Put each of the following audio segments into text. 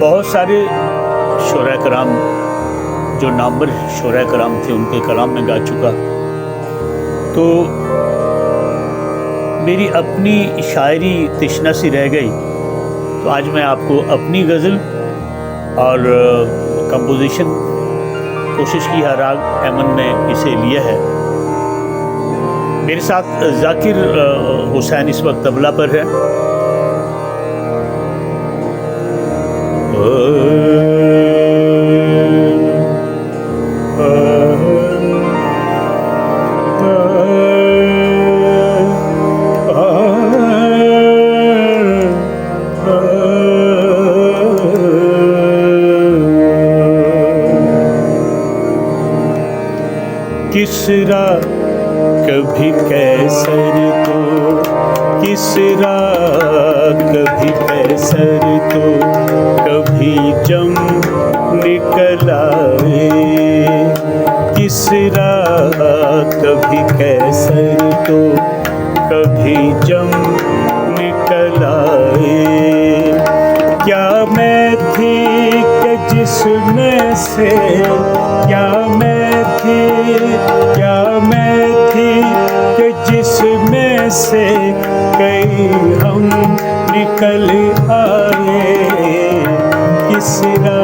बहुत सारे शुरा कराम जो नामवर शुरा कराम थे उनके कलाम में गा चुका, तो मेरी अपनी शायरी तिश्ना सी रह गई। तो आज मैं आपको अपनी गज़ल और कंपोजिशन कोशिश की है, राग एमन ने इसे लिया है। मेरे साथ जाकिर हुसैन इस वक्त तबला पर है। किसरा कभी कैसर तो, किसरा कभी कैसर तो, कभी जम निकल आए। किसरा कभी कैसर तो, कभी जम निकल आए। क्या मैं थी कि जिसमें से, क्या मैं थी कि जिसमें से कई हम निकल आए। किसरा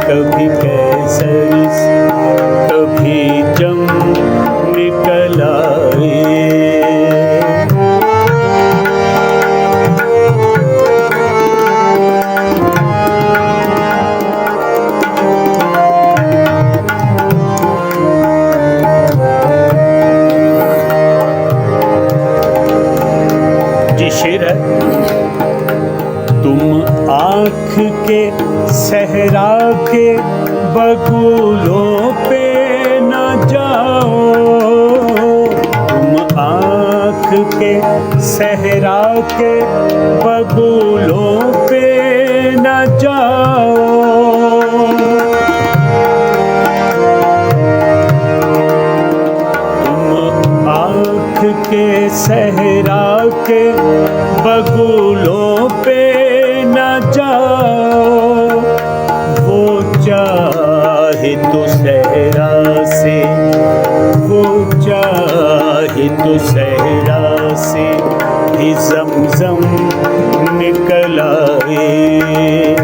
कभी कैसर से, कभी जम निकल आए। शेर है, तुम आँख के सहरा के बगुलों पे न जाओ। तुम आँख के सहरा के बगुलों पे न जाओ। के सहरा के बगुलों पे न जाओ। वो चाहे तो सहरा से, वो चाहे तो सहरा से भी ज़मज़म निकल आए।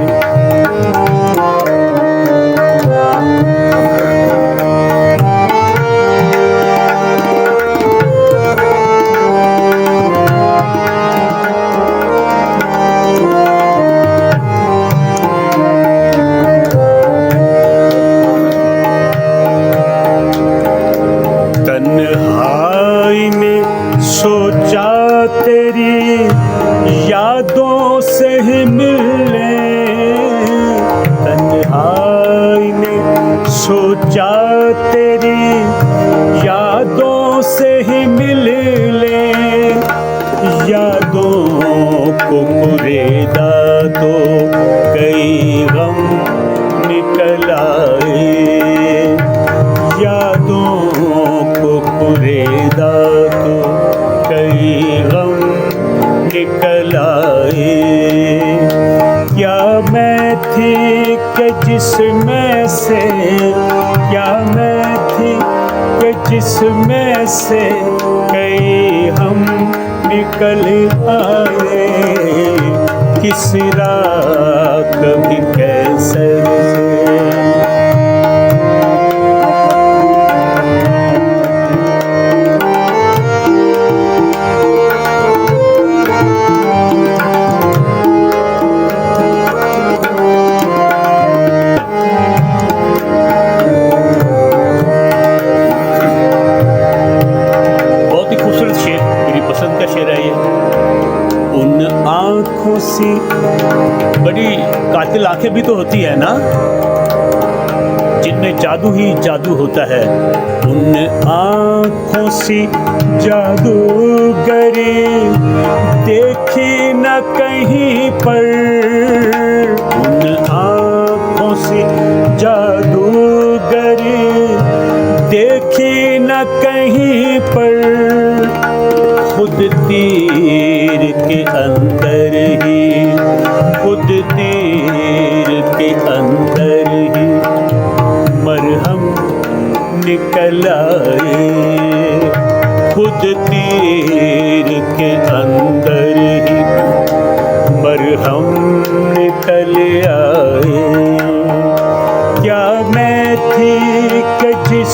तन्हाई में सोचा तेरी यादों से ही मिलने। तन्हाई में सोचा तेरी यादों से ही मिलने। यादों को कुरेदा तो कई गम निकल आए। यादों को कुरेदा तो कई गम निकल आए। क्या मैं थी कि जिसमें से, क्या मैं थी कि जिसमें से कई हम निकल आए। किसरा कभी कैसर से, आँखों सी बड़ी कातिल आंखें भी तो होती है ना, जिनमें जादू ही जादू होता है। उन आँखों सी जादूगरी देखी न कहीं पर। उन आँखों सी जादूगरी देखी न कहीं पर। खुद तीर के अंदर ही, खुद तीर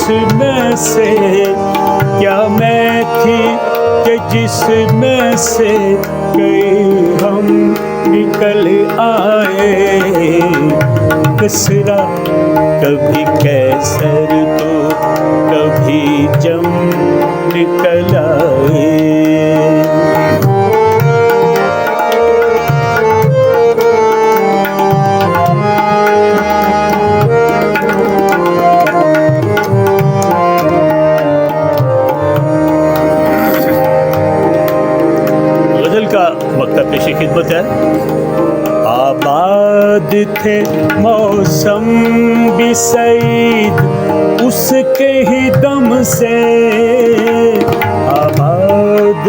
जिसमें से क्या मैं थी कि जिसमें से कई हम निकल आए। कसरा कभी कैसर तो कभी जम निकल आए। मकता पेशी खिदमत है। आबाद थे मौसम भी सईद उसके ही दम से, आबाद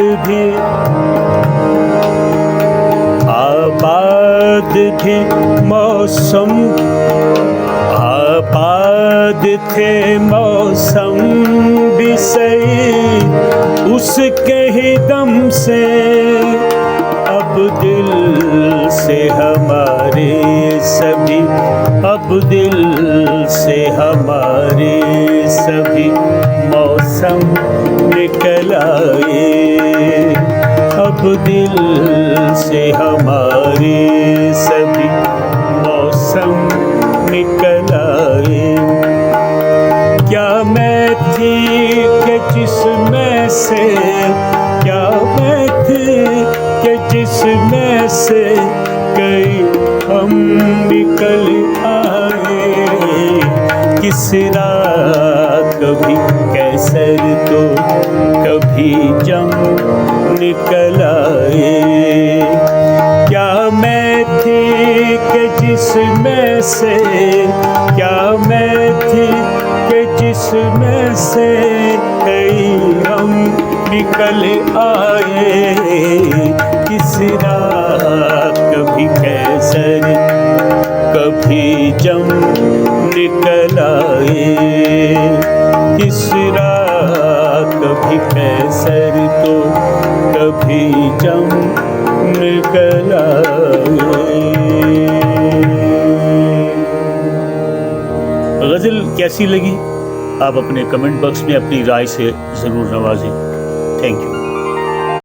थे मौसम, आबाद थे मौसम भी सईद उसके ही दम से। अब दिल से हमारे सभी, अब दिल से हमारे सभी मौसम निकल आए। अब दिल से हमारे सभी मौसम निकल आए। क्या मैं थी कि जिसमें से, क्या मैं थी कि जिसमें से कई हम निकल आए। किस रात कभी कैसर तो कभी जम निकल आए। क्या मैं थी कि जिसमें से, क्या मैं थी कि जिसमें से कई हम निकल आए। किस रात कभी कैसर कभी जम निकल आए। किस रात कभी कैसर तो कभी जम निकल आए। गज़ल कैसी लगी आप अपने कमेंट बॉक्स में अपनी राय से ज़रूर नवाजें। Thank you.